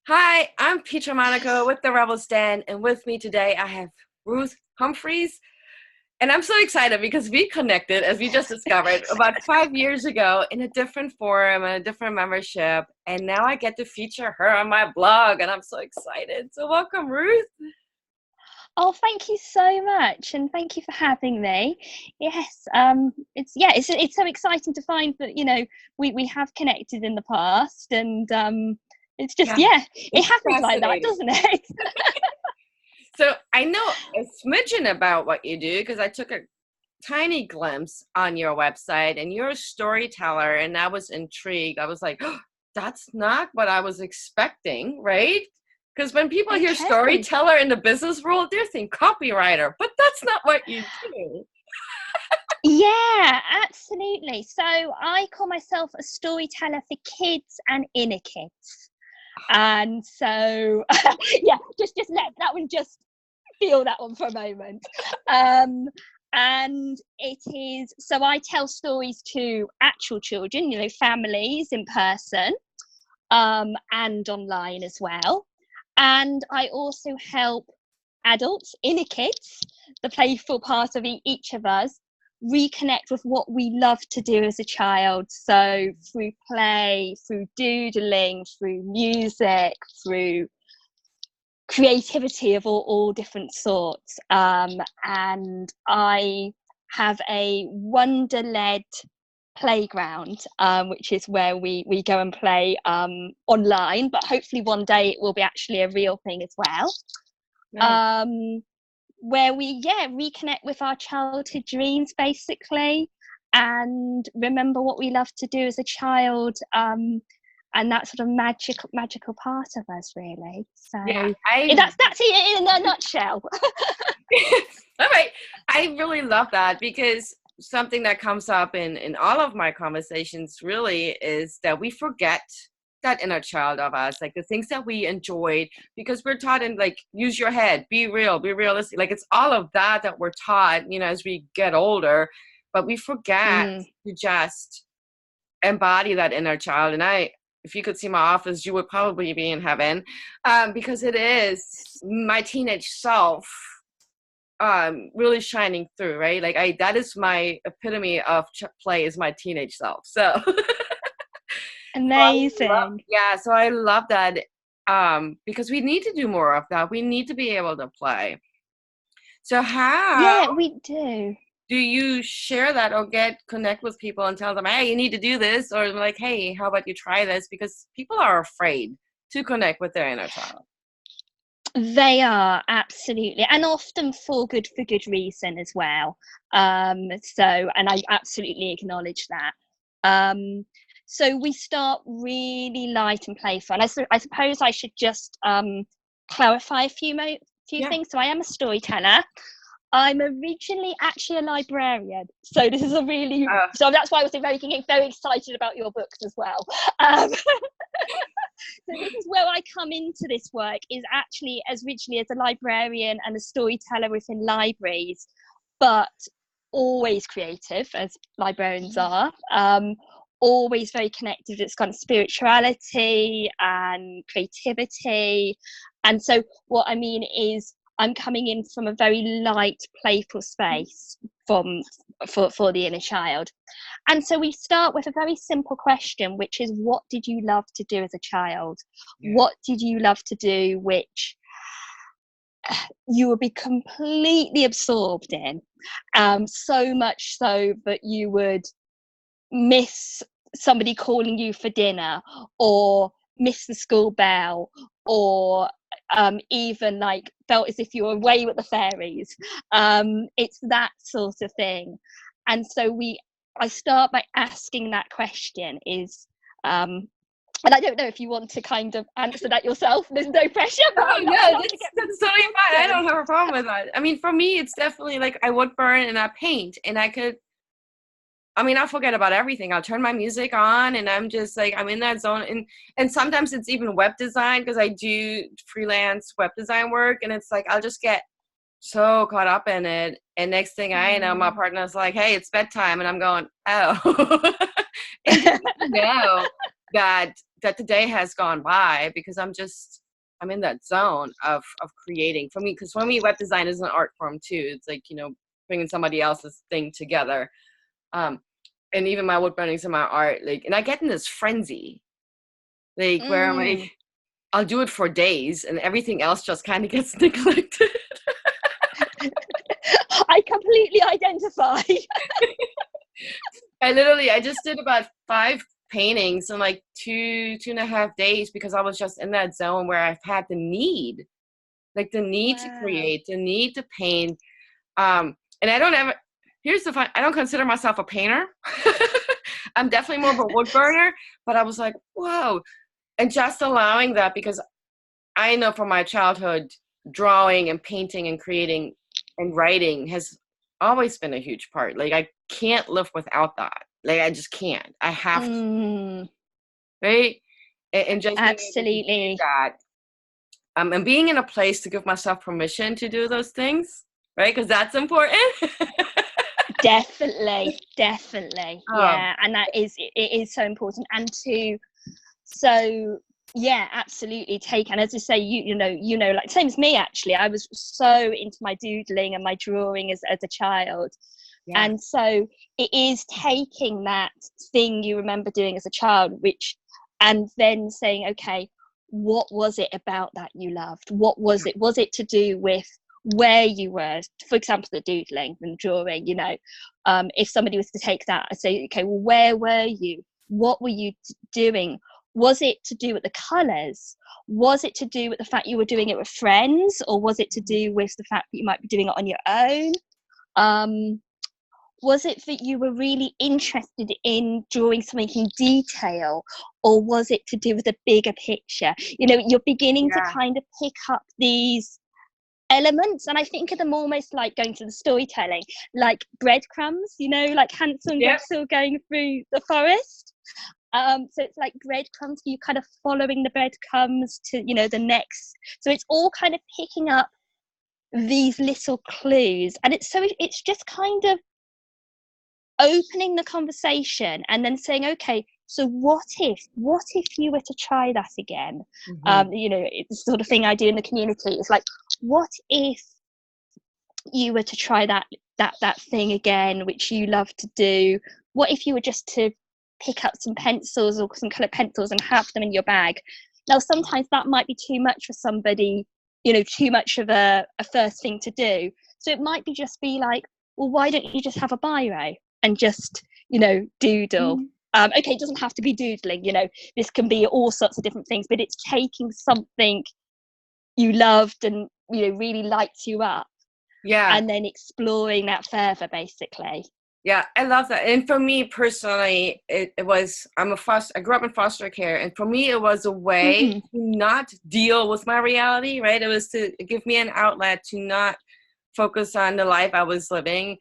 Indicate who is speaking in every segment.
Speaker 1: Hi, I'm Petra Monaco with the Rebels Den, and with me today I have Ruth Humphreys. And I'm so excited because we connected, as we just discovered, about 5 years ago in a different forum and a different membership. And now I get to feature her on my blog, and I'm so excited. So welcome, Ruth.
Speaker 2: Oh, thank you so much, and thank you for having me. Yes, it's so exciting to find that we have connected in the past, and it's just
Speaker 1: Yeah,
Speaker 2: it
Speaker 1: it's
Speaker 2: happens like that,
Speaker 1: fascinating.
Speaker 2: doesn't it?
Speaker 1: So I know a smidgen about what you do because I took a tiny glimpse on your website, and you're a storyteller, and I was intrigued. I was like, oh, that's not what I was expecting, right? Because when people hear
Speaker 2: Okay.
Speaker 1: storyteller in the business world, they think copywriter, but that's not what you do.
Speaker 2: Yeah, absolutely. So I call myself a storyteller for kids and inner kids. And so yeah, just let that one just feel that one for a moment. Um, and it is so I tell stories to actual children, families in person, and online as well. And I also help adults, inner kids, the playful part of each of us, reconnect with what we love to do as a child. So through play, through doodling, through music, through creativity of all different sorts. And I have a wonder-led playground, which is where we go and play online, but hopefully one day it will be actually a real thing as well.
Speaker 1: Nice.
Speaker 2: Um, where we reconnect with our childhood dreams basically, and remember what we love to do as a child, and that sort of magical part of us really. So
Speaker 1: Yeah, I
Speaker 2: that's it in a nutshell.
Speaker 1: all right. I really love that because something that comes up in all of my conversations really is that we forget that inner child of us, like the things that we enjoyed, because we're taught in like use your head, be real, be realistic. Like it's all of that we're taught, as we get older, but we forget
Speaker 2: Mm.
Speaker 1: to just embody that inner child. And if you could see my office, you would probably be in heaven, because it is my teenage self really shining through, right? Like that is my epitome of play, is my teenage self. So
Speaker 2: Amazing.
Speaker 1: so I love that, because we need to do more of that. We need to be able to play. So how
Speaker 2: Yeah, we do.
Speaker 1: do you share that or connect with people and tell them, hey, you need to do this, or like, hey, how about you try this? Because people are afraid to connect with their inner child.
Speaker 2: They are, absolutely, and often for good reason as well. And I absolutely acknowledge that. Um, so we start really light and playful. And I suppose I should just clarify a few
Speaker 1: Yeah.
Speaker 2: things. So I am a storyteller. I'm originally actually a librarian, so this is a really
Speaker 1: uh,
Speaker 2: so that's why I was very excited about your books as well. Um, so this is where I come into this work, is actually as originally as a librarian and a storyteller within libraries, but always creative as librarians are, always very connected to its kind of spirituality and creativity. And so what I mean is I'm coming in from a very light, playful space for the inner child. And so we start with a very simple question, which is, what did you love to do as a child?
Speaker 1: yeah.
Speaker 2: What did you love to do which you would be completely absorbed in? So much so that you would miss somebody calling you for dinner, or miss the school bell, or even like felt as if you were away with the fairies. It's that sort of thing. And so I start by asking that question, is and I don't know if you want to kind of answer that yourself. There's no pressure, but
Speaker 1: Oh
Speaker 2: I
Speaker 1: yeah,
Speaker 2: love to
Speaker 1: that's
Speaker 2: get
Speaker 1: that's totally
Speaker 2: people's
Speaker 1: fine. I
Speaker 2: responses.
Speaker 1: don't have a problem with that. I mean, for me, it's definitely like I would burn and I paint, and I'll forget about everything. I'll turn my music on, and I'm just like I'm in that zone. And sometimes it's even web design, because I do freelance web design work, and it's like I'll just get so caught up in it. And next thing I know, my
Speaker 2: Mm.
Speaker 1: partner's like, "Hey, it's bedtime," and I'm going, "Oh." And to know that that the day has gone by because I'm in that zone of creating. For me, because for me, web design is an art form too. It's like, you know, bringing somebody else's thing together. And even my wood burnings and my art, like, and I get in this frenzy, like where I'm like, I'll do it for days and everything else just kind of gets neglected.
Speaker 2: I completely identify.
Speaker 1: I just did about 5 paintings in like 2.5 days because I was just in that zone where I've had the need, like the need to create, the need to paint. And I don't ever, here's the fun, I don't consider myself a painter. I'm definitely more of a wood burner, but I was like, whoa. And just allowing that, because I know from my childhood, drawing and painting and creating and writing has always been a huge part. Like I can't live without that. Like I just can't. I have to, right? And just
Speaker 2: absolutely
Speaker 1: being able to do that. And being in a place to give myself permission to do those things, right? Because that's important.
Speaker 2: Definitely. Yeah, and it is so important. And yeah, absolutely take. And as I say, you know, like same as me actually. I was so into my doodling and my drawing as a child. Yeah. And so it is taking that thing you remember doing as a child, and then saying, okay, what was it about that you loved? What was it? Was it to do with where you were? For example, the doodling and drawing, you know, if somebody was to take that and say, okay, well, where were you? What were you doing? Was it to do with the colours? Was it to do with the fact you were doing it with friends? Or was it to do with the fact that you might be doing it on your own? Was it that you were really interested in drawing something in detail? Or was it to do with a bigger picture? You know, you're beginning to kind of pick up these elements, and I think of them almost like going to the storytelling, like breadcrumbs, you know, like Hansel and Gretel going through the forest. So it's like breadcrumbs, you kind of following the breadcrumbs to, you know, the next. So it's all kind of picking up these little clues, and it's just kind of opening the conversation and then saying, okay, so what if you were to try that again? You know, it's the sort of thing I do in the community. It's like, what if you were to try that thing again, which you love to do? What if you were just to pick up some pencils or some colored pencils and have them in your bag? Now, sometimes that might be too much for somebody, you know, too much of a first thing to do. So it might just be like, well, why don't you just have a biro and just, you know, doodle? Okay, it doesn't have to be doodling, you know, this can be all sorts of different things, but it's taking something you loved and, you know, really lights you up. Yeah. And then exploring that further, basically.
Speaker 1: Yeah, I love that. And for me personally, it was, I grew up in foster care. And for me, it was a way to not deal with my reality, right? It was to give me an outlet to not focus on the life I was living,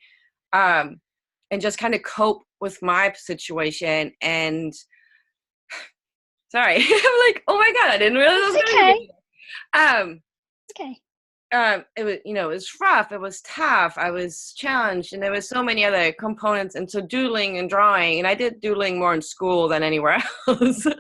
Speaker 1: and just kind of cope with my situation. And sorry, I'm like, oh my God, I didn't realize I was going to
Speaker 2: okay.
Speaker 1: It was, you know, it was rough, it was tough, I was challenged, and there was so many other components. And so doodling and drawing, and I did doodling more in school than anywhere else, to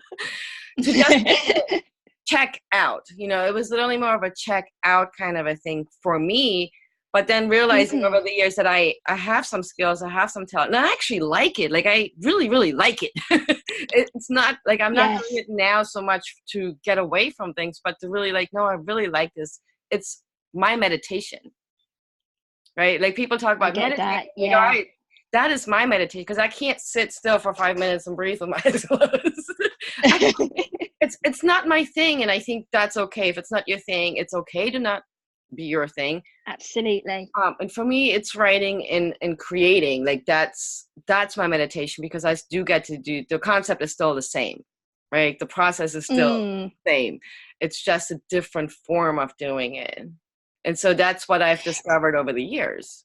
Speaker 1: just check out, you know, it was literally more of a check out kind of a thing for me. But then realizing over the years that I have some skills, I have some talent, and I actually like it. Like I really, really like it. It's not like I'm not doing it now so much to get away from things, but to really like, no, I really like this. It's my meditation, right? Like people talk about meditation. That, that is my meditation, because I can't sit still for 5 minutes and breathe with my eyes closed. It's not my thing, and I think that's okay. If it's not your thing, it's okay to not be your thing.
Speaker 2: Absolutely.
Speaker 1: And for me, it's writing and creating. Like that's my meditation, because I do get to do, the concept is still the same, right? The process is still the same. It's just a different form of doing it. And so that's what I've discovered over the years.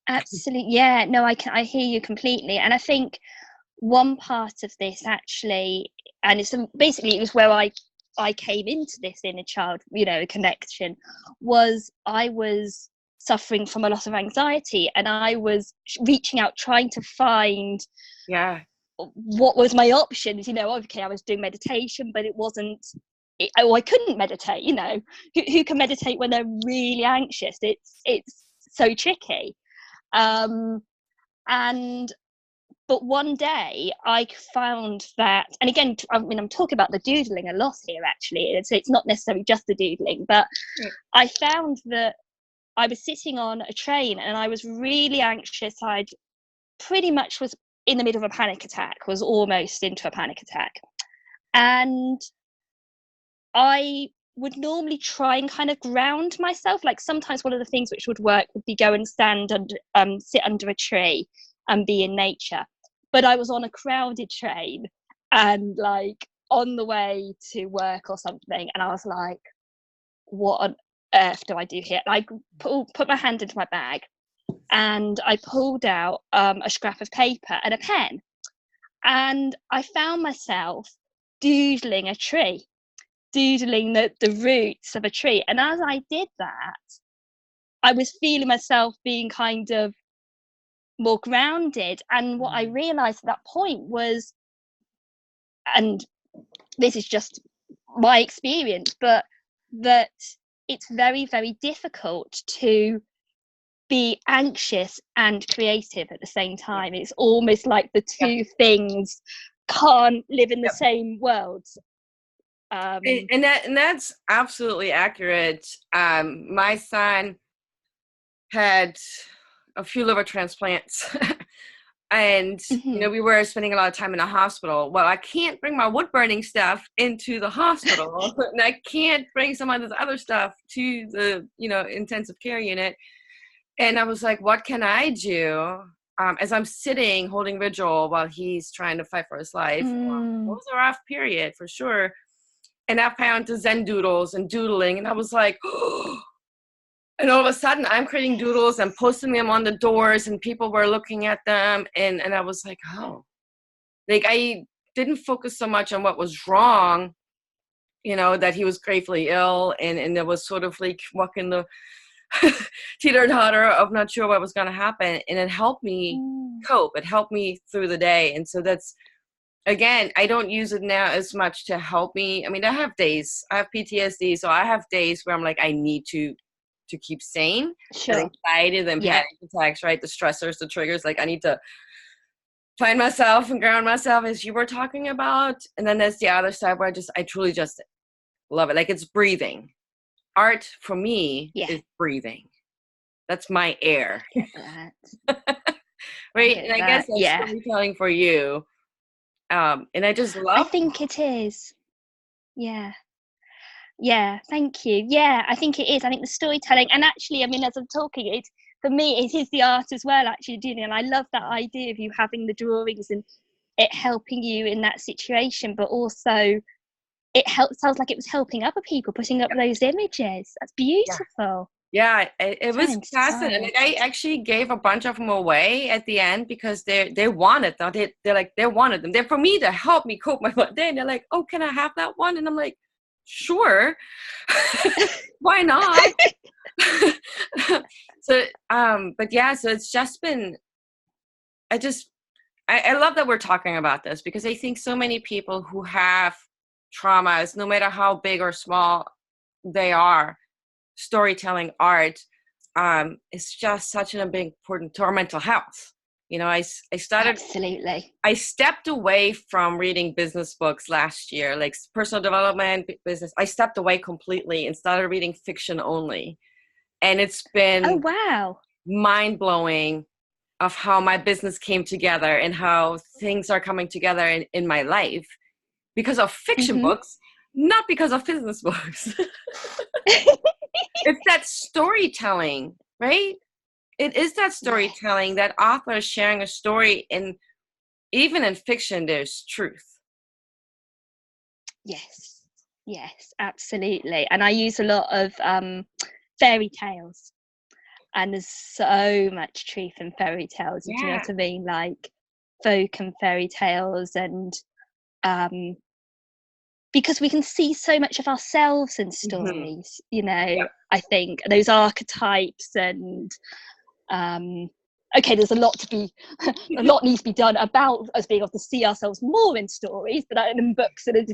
Speaker 2: Absolutely. Yeah, no, I hear you completely. And I think one part of this actually, and it's basically, it was where I came into this inner child, you know, connection, was I was suffering from a lot of anxiety, and I was reaching out, trying to find what was my options? Okay, I was doing meditation, but it wasn't. I couldn't meditate. Who can meditate when they're really anxious? It's so tricky. And but one day I found that, and again, I'm talking about the doodling a lot here. Actually, it's not necessarily just the doodling, but I found that I was sitting on a train and I was really anxious. I'd pretty much was in the middle of a panic attack, was almost into a panic attack. And I would normally try and kind of ground myself. Like sometimes one of the things which would work would be go and sit under a tree and be in nature. But I was on a crowded train and like on the way to work or something. And I was like, what on earth do I do here? And I put my hand into my bag and I pulled out a scrap of paper and a pen. And I found myself doodling a tree, doodling the roots of a tree. And as I did that, I was feeling myself being kind of more grounded. And what I realized at that point was, and this is just my experience, but that it's very, very difficult to be anxious and creative at the same time. It's almost like the two things can't live in the same world.
Speaker 1: And that's absolutely accurate. My son had a few liver transplants and we were spending a lot of time in the hospital. Well, I can't bring my wood burning stuff into the hospital and I can't bring some of this other stuff to the intensive care unit. And I was like, what can I do? As I'm sitting holding vigil while he's trying to fight for his life. It was a rough period for sure. And I found the Zen doodles and doodling, and I was like, oh. And all of a sudden I'm creating doodles and posting them on the doors and people were looking at them. And I was like, oh, like I didn't focus so much on what was wrong, that he was gravely ill. And there was sort of like walking the teeter-totter of not sure what was going to happen. And it helped me cope. It helped me through the day. And so that's, again, I don't use it now as much to help me. I mean, I have days, I have PTSD. So I have days where I'm like, I need to keep sane.
Speaker 2: Sure.
Speaker 1: The anxiety, the panic attacks, right? The stressors, the triggers, like I need to find myself and ground myself as you were talking about. And then there's the other side where I truly just love it. Like it's breathing. Art for me is breathing. That's my air. Right? And I guess that's storytelling for you. And I just love
Speaker 2: I think it is. Yeah, thank you. Yeah, I think it is. I think the storytelling, and actually, I mean, as I'm talking, for me, it is the art as well, actually, doing. And I love that idea of you having the drawings and it helping you in that situation, but also sounds like it was helping other people, putting up those images. That's beautiful.
Speaker 1: Yeah, it was fascinating. I actually gave a bunch of them away at the end because they wanted them. They wanted them. They're for me to help me cope my day. And they're like, oh, can I have that one? And I'm like, sure. Why not? So, but yeah, so it's just been, I love that we're talking about this because I think so many people who have traumas, no matter how big or small they are, storytelling art is just such an important to our mental health. I started
Speaker 2: absolutely.
Speaker 1: I stepped away from reading business books last year, like personal development, business. I stepped away completely and started reading fiction only, and it's been mind blowing of how my business came together and how things are coming together in my life because of fiction books, not because of business books. It's that storytelling, right? It is that storytelling, that author is sharing a story, and even in fiction, there's truth.
Speaker 2: Yes, absolutely. And I use a lot of fairy tales, and there's so much truth in fairy tales. Do you know what I mean? Like folk and fairy tales, and because we can see so much of ourselves in stories, I think those archetypes and okay, there's a lot needs to be done about us being able to see ourselves more in stories, but in books, and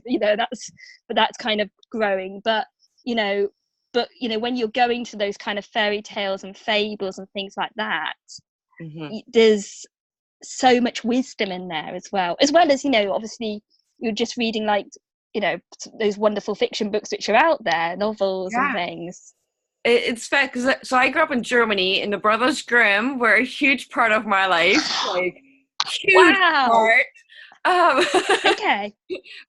Speaker 2: that's kind of growing. But when you're going to those kind of fairy tales and fables and things like that, there's so much wisdom in there as well as obviously you're just reading like those wonderful fiction books which are out there, novels and things.
Speaker 1: It's fact, because so I grew up in Germany, and the Brothers Grimm were a huge part of my life, like huge part.
Speaker 2: Okay.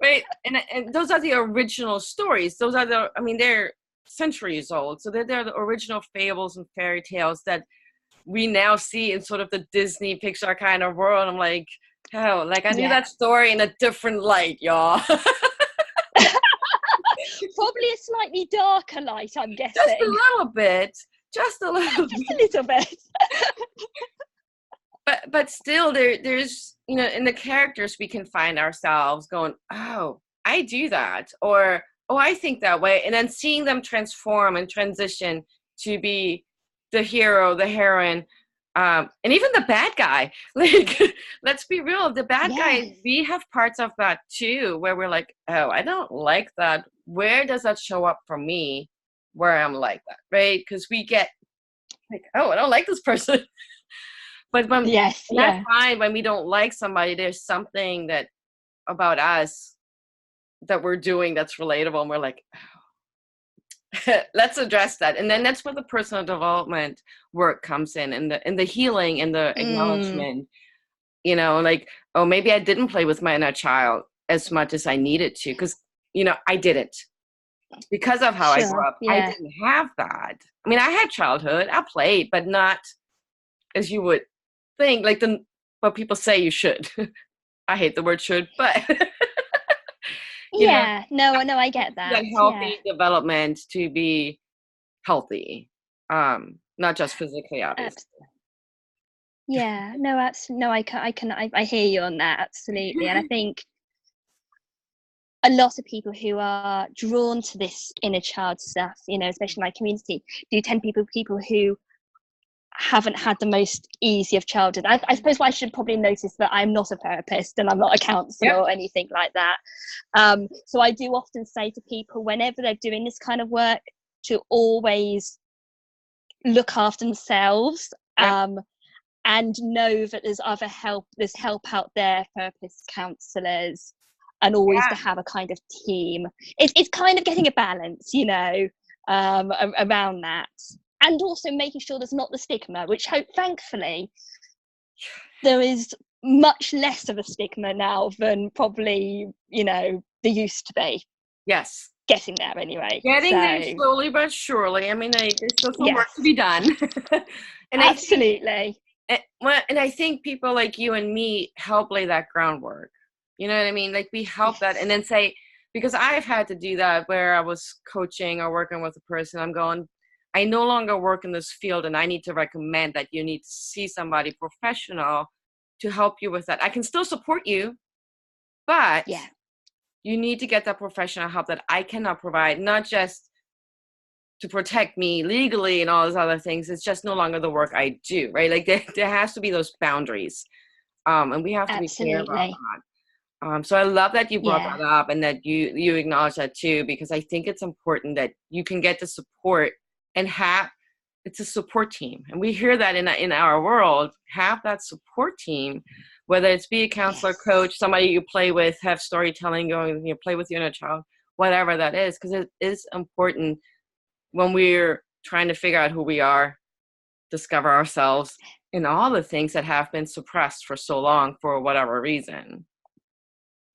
Speaker 1: Right, and those are the original stories. Those are they're centuries old, so they're the original fables and fairy tales that we now see in sort of the Disney Pixar kind of world. I'm like, oh, like I knew that story in a different light, y'all.
Speaker 2: Probably a slightly darker light, I'm guessing.
Speaker 1: Just a little bit. Just a little
Speaker 2: bit.
Speaker 1: But still, there's in the characters we can find ourselves going, oh, I do that, or oh, I think that way, and then seeing them transform and transition to be the hero, the heroine, and even the bad guy. Like, let's be real, the bad guy, we have parts of that too, where we're like, oh, I don't like that. Where does that show up for me where I'm like that, right? Because we get like, oh, I don't like this person. But I find when we don't like somebody, there's something that about us that we're doing that's relatable, and we're like, oh. Let's address that. And then that's where the personal development work comes in, and the healing and the acknowledgement. Like, oh, maybe I didn't play with my inner child as much as I needed to, because I didn't, because of how I grew up. I didn't have that. I mean, I had childhood, I played, but not as you would think, like what people say you should. I hate the word should, but
Speaker 2: no, I get that.
Speaker 1: Healthy development to be healthy, not just physically, obviously.
Speaker 2: Yeah, no, I hear you on that, absolutely. And I think a lot of people who are drawn to this inner child stuff, especially in my community, do tend to be people who haven't had the most easy of childhood. I suppose I should probably notice that I'm not a therapist and I'm not a counsellor or anything like that. So I do often say to people, whenever they're doing this kind of work, to always look after themselves, and know that there's other help. There's help out there, therapists, counsellors, and always to have a kind of team. It's kind of getting a balance, around that. And also making sure there's not the stigma, which thankfully there is much less of a stigma now than probably, there used to be.
Speaker 1: Yes.
Speaker 2: Getting there anyway.
Speaker 1: Getting there slowly but surely. I mean, there's still some work to be done. And
Speaker 2: absolutely.
Speaker 1: And I think people like you and me help lay that groundwork. You know what I mean? Like, we help that, and then say, because I've had to do that where I was coaching or working with a person, I'm going, I no longer work in this field, and I need to recommend that you need to see somebody professional to help you with that. I can still support you, but you need to get that professional help that I cannot provide, not just to protect me legally and all those other things. It's just no longer the work I do, right? Like, there has to be those boundaries, and we have to be clear about that. So I love that you brought that up, and that you acknowledge that too, because I think it's important that you can get the support and it's a support team. And we hear that in our world, have that support team, whether it's be a counselor, coach, somebody you play with, have storytelling going, play with your inner child, whatever that is, because it is important when we're trying to figure out who we are, discover ourselves, and all the things that have been suppressed for so long for whatever reason.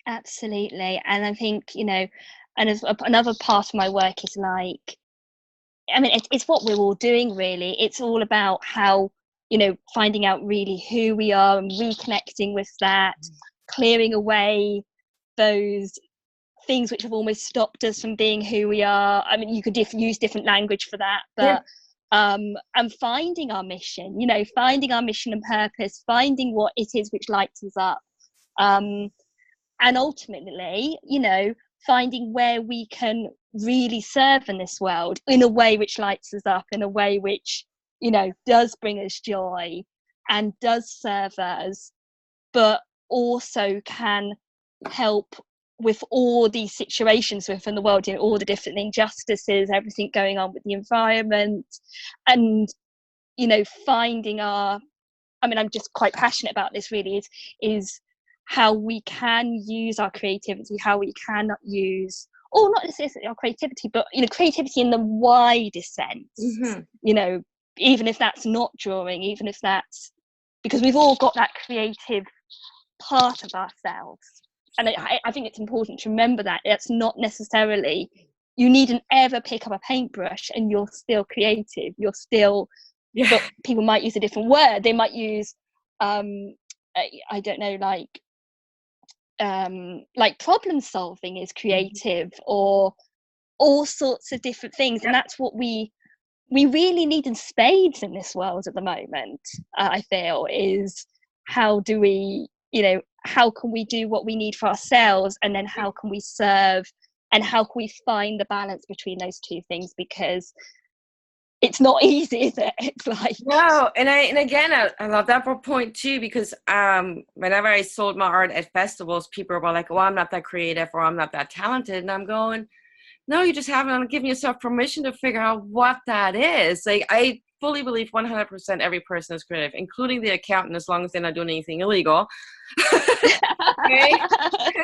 Speaker 2: Absolutely. And I think, and another part of my work is like, I mean, it's what we're all doing, really. It's all about how, finding out really who we are and reconnecting with that, clearing away those things which have almost stopped us from being who we are. I mean, you could use different language for that, but and finding our mission, finding our mission and purpose, finding what it is which lights us up, and ultimately, finding where we can really serve in this world in a way which lights us up, in a way which, does bring us joy. and does serve us, but also can help with all these situations within the world, all the different injustices, everything going on with the environment, and finding I'm just quite passionate about this, really, is how we can use our creativity, how we can use, or not necessarily our creativity, but creativity in the widest sense. Even if that's not drawing, even if that's, because we've all got that creative part of ourselves. And I think it's important to remember that it's not necessarily, you needn't ever pick up a paintbrush and you're still creative. You're still, but people might use a different word. They might use, I don't know, like problem solving is creative, or all sorts of different things. And that's what we really need in spades in this world at the moment. I feel is, how do we, how can we do what we need for ourselves, and then how can we serve, and how can we find the balance between those two things, because it's not easy, is it? It's like,
Speaker 1: no. And again, I love that point too, because whenever I sold my art at festivals, people were like, "Oh, I'm not that creative," or "I'm not that talented," and I'm going, no, you just haven't given yourself permission to figure out what that is. Like, I fully believe 100% every person is creative, including the accountant, as long as they're not doing anything illegal. Okay?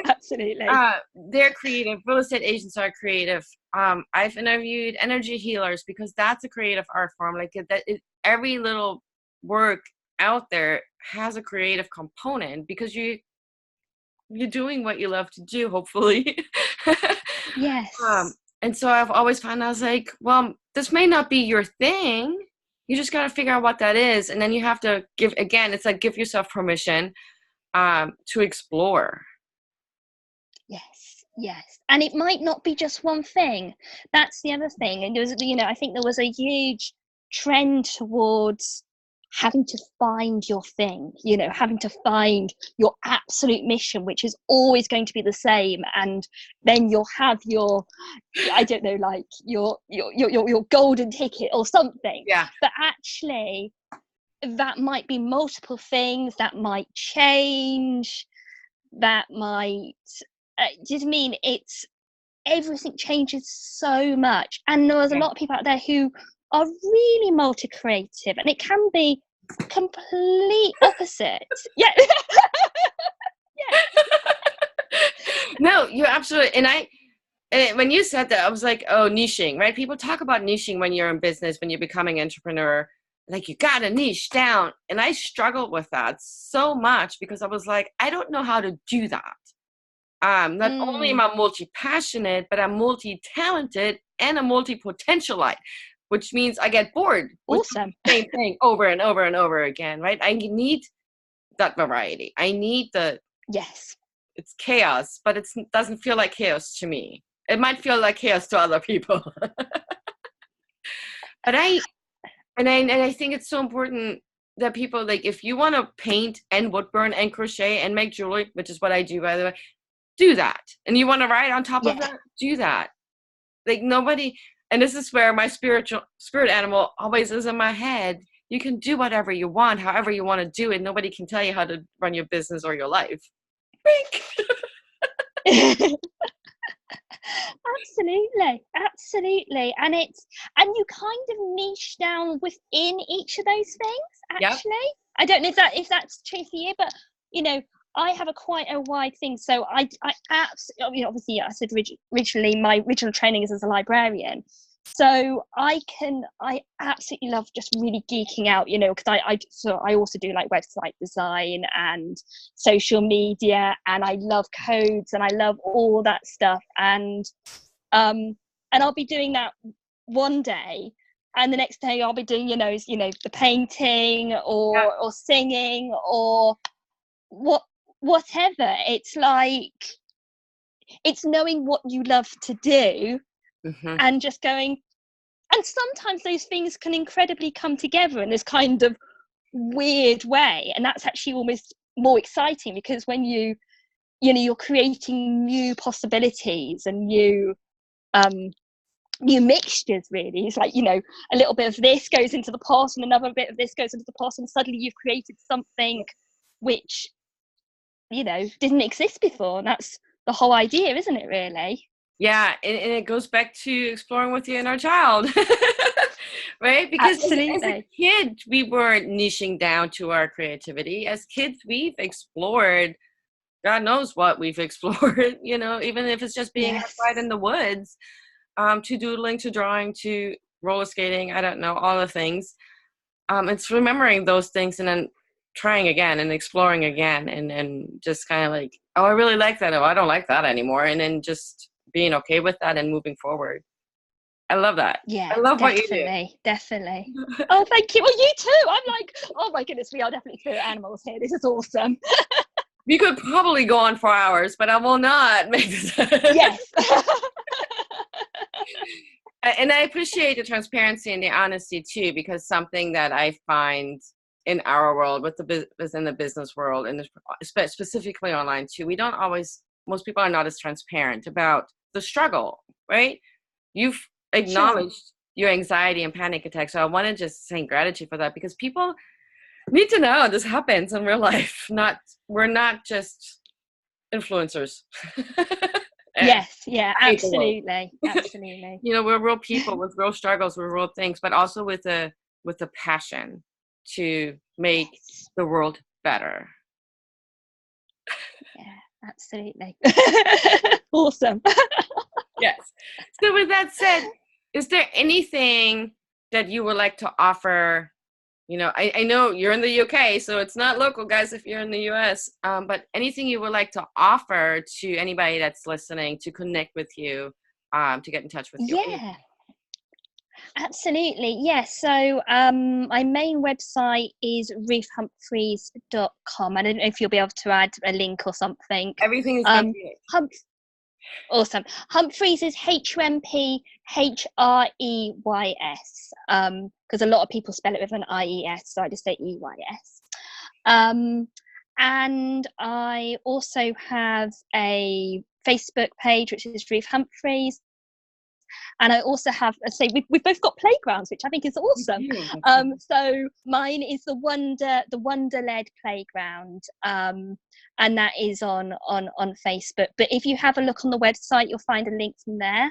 Speaker 2: Absolutely.
Speaker 1: They're creative. Real estate agents are creative. I've interviewed energy healers, because that's a creative art form. Like, every little work out there has a creative component, because you're doing what you love to do, hopefully.
Speaker 2: Yes.
Speaker 1: And so I've always found, I was like, well, this may not be your thing. You just got to figure out what that is. And then you have to give yourself permission to explore.
Speaker 2: Yes. And it might not be just one thing. That's the other thing. And there was, I think there was a huge trend towards having to find your thing, having to find your absolute mission, which is always going to be the same. And then you'll have your, I don't know, like your golden ticket or something.
Speaker 1: Yeah.
Speaker 2: But actually, that might be multiple things, that might change, that might, do you mean it's, everything changes so much. And there's a lot of people out there who are really multi-creative, and it can be complete opposite. Yeah.
Speaker 1: No, you're absolutely. And when you said that, I was like, oh, niching, right? People talk about niching when you're in business, when you're becoming an entrepreneur, like, you got to niche down. And I struggled with that so much, because I was like, I don't know how to do that. Not only am I multi-passionate, but I'm multi-talented and a multi-potentialite, which means I get bored with the same thing over and over and over again, right? I need that variety. I need it's chaos, but it doesn't feel like chaos to me. It might feel like chaos to other people. But I think it's so important that people, like, if you want to paint and wood burn and crochet and make jewelry, which is what I do, by the way, do that. And you want to write on top of that, do that. Like, nobody, and this is where my spirit animal always is in my head. You can do whatever you want, however you want to do it. Nobody can tell you how to run your business or your life.
Speaker 2: Absolutely. And you kind of niche down within each of those things, actually. Yep. I don't know if that's true for you, but I have quite a wide thing. So I absolutely, obviously, I said originally my original training is as a librarian. So I absolutely love just really geeking out, because I also do like website design and social media, and I love codes and I love all that stuff. And I'll be doing that one day, and the next day I'll be doing, the painting or singing or whatever. It's like, it's knowing what you love to do. Mm-hmm. And just going, and sometimes those things can incredibly come together in this kind of weird way, and that's actually almost more exciting, because when you're creating new possibilities and new new mixtures, really. It's like, a little bit of this goes into the pot and another bit of this goes into the pot, and suddenly you've created something which didn't exist before. And that's the whole idea, isn't it, really?
Speaker 1: Yeah, and it goes back to exploring with your inner child. Right? Because as a
Speaker 2: Absolutely.
Speaker 1: kid, we weren't niching down to our creativity. As kids, we've explored, God knows what we've explored, even if it's just being
Speaker 2: Yes.
Speaker 1: outside in the woods, to doodling, to drawing, to roller skating, I don't know, all the things. It's remembering those things and then trying again and exploring again, and just kind of like, oh, I really like that. Oh, I don't like that anymore. And then just being okay with that and moving forward. I love that.
Speaker 2: Yeah,
Speaker 1: I love what you
Speaker 2: definitely. Oh, thank you. Well, you too. I'm like, oh my goodness, we are definitely spirit animals here. This is awesome.
Speaker 1: We could probably go on for hours, but I will not make this.
Speaker 2: Yes.
Speaker 1: And I appreciate the transparency and the honesty too, because something that I find in our world, within the business world, and specifically online too, most people are not as transparent about the struggle, right? You've acknowledged your anxiety and panic attacks. So I want to just say gratitude for that, because people need to know this happens in real life. We're not just influencers.
Speaker 2: Yes, yeah, absolutely.
Speaker 1: We're real people with real struggles, with real things, but also with a passion to make the world better.
Speaker 2: Yeah, absolutely. Awesome.
Speaker 1: Yes. So with that said, is there anything that you would like to offer? I know you're in the UK, so it's not local, guys, if you're in the US, but anything you would like to offer to anybody that's listening to connect with you, to get in touch with you?
Speaker 2: Yeah, absolutely. Yes. So my main website is ruthhumphreys.com. I don't know if you'll be able to add a link or something.
Speaker 1: Everything is going to be
Speaker 2: Awesome. Humphreys is HUMPHREYS, because a lot of people spell it with an IES, so I just say EYS. And I also have a Facebook page, which is Ruth Humphreys. And I also have, we've both got playgrounds, which I think is awesome. So mine is the Wonder-led playground, and that is on Facebook. But if you have a look on the website, you'll find a link from there.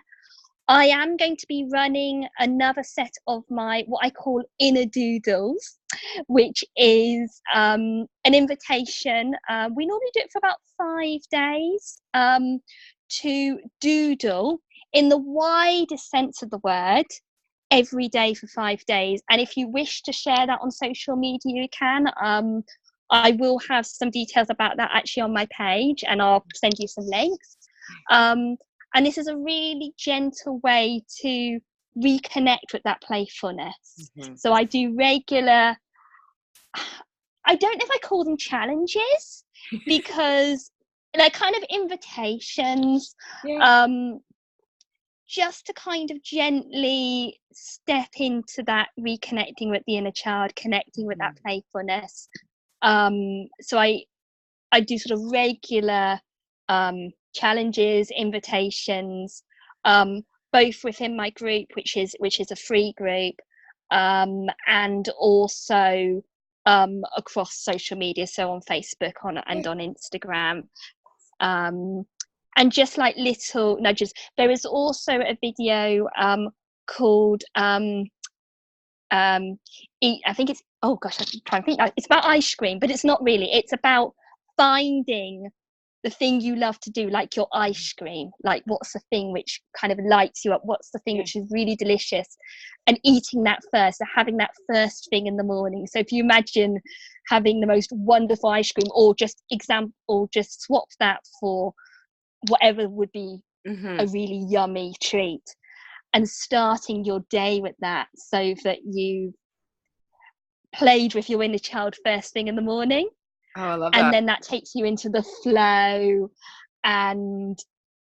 Speaker 2: I am going to be running another set of my what I call inner doodles, which is an invitation. We normally do it for about 5 days, to doodle in the widest sense of the word every day for 5 days. And if you wish to share that on social media, you can. I will have some details about that actually on my page, and I'll send you some links. And this is a really gentle way to reconnect with that playfulness. Mm-hmm. So I do regular, I don't know if I call them challenges, because they're kind of invitations, just to kind of gently step into that reconnecting with the inner child, connecting with that playfulness. So I do sort of regular challenges, invitations, both within my group, which is a free group, and also across social media, so on Facebook and on Instagram. And just like little nudges. There is also a video called I think it's, oh gosh, I'm trying to think. It's about ice cream, but it's not really. It's about finding the thing you love to do, like your ice cream. Like, what's the thing which kind of lights you up? What's the thing which is really delicious? And eating that first, so having that first thing in the morning. So if you imagine having the most wonderful ice cream, or just swap that for whatever would be a really yummy treat, and starting your day with that, so that you played with your inner child first thing in the morning.
Speaker 1: Oh, I love that.
Speaker 2: And then that takes you into the flow, and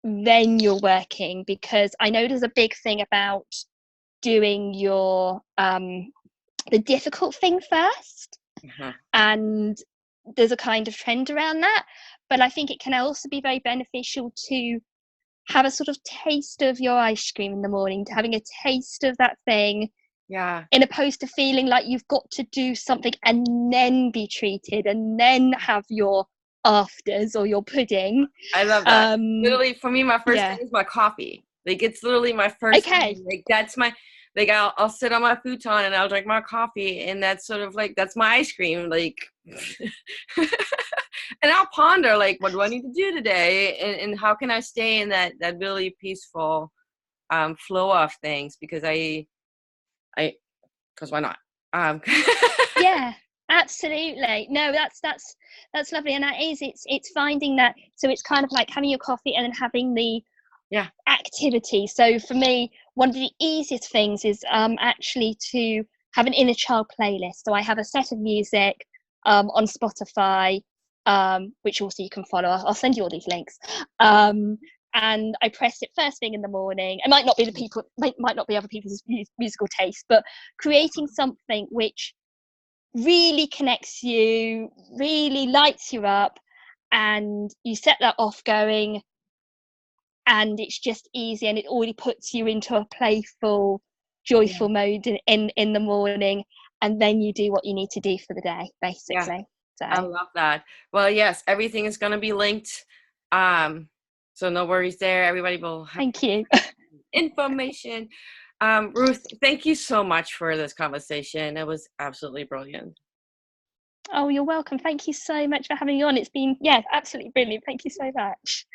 Speaker 2: then you're working, because I know there's a big thing about doing your the difficult thing first, and there's a kind of trend around that. But I think it can also be very beneficial to have a sort of taste of your ice cream in the morning, to having a taste of that thing, in opposed to feeling like you've got to do something and then be treated and then have your afters or your pudding.
Speaker 1: I love that. Literally, for me, my first thing is my coffee. Like, it's literally my first thing. Like, that's my, like, I'll sit on my futon and I'll drink my coffee, and that's sort of like, that's my ice cream. Like, and I'll ponder, like, what do I need to do today? And how can I stay in that really peaceful flow of things? Because because why not?
Speaker 2: Yeah, absolutely. No, that's lovely. And that is, it's finding that, so it's kind of like having your coffee and then having the activity. So for me, one of the easiest things is actually to have an inner child playlist. So I have a set of music on Spotify, which also you can follow. I'll send you all these links. And I press it first thing in the morning. It might not be other people's musical taste, but creating something which really connects you, really lights you up, and you set that off going, and it's just easy, and it already puts you into a playful, joyful mode in the morning, and then you do what you need to do for the day, basically. So
Speaker 1: I love that. Well, yes, everything is going to be linked, so no worries there. Everybody will have
Speaker 2: thank you.
Speaker 1: information. Ruth, thank you so much for this conversation. It was absolutely brilliant.
Speaker 2: Oh, you're welcome. Thank you so much for having me on. It's been absolutely brilliant. Thank you so much.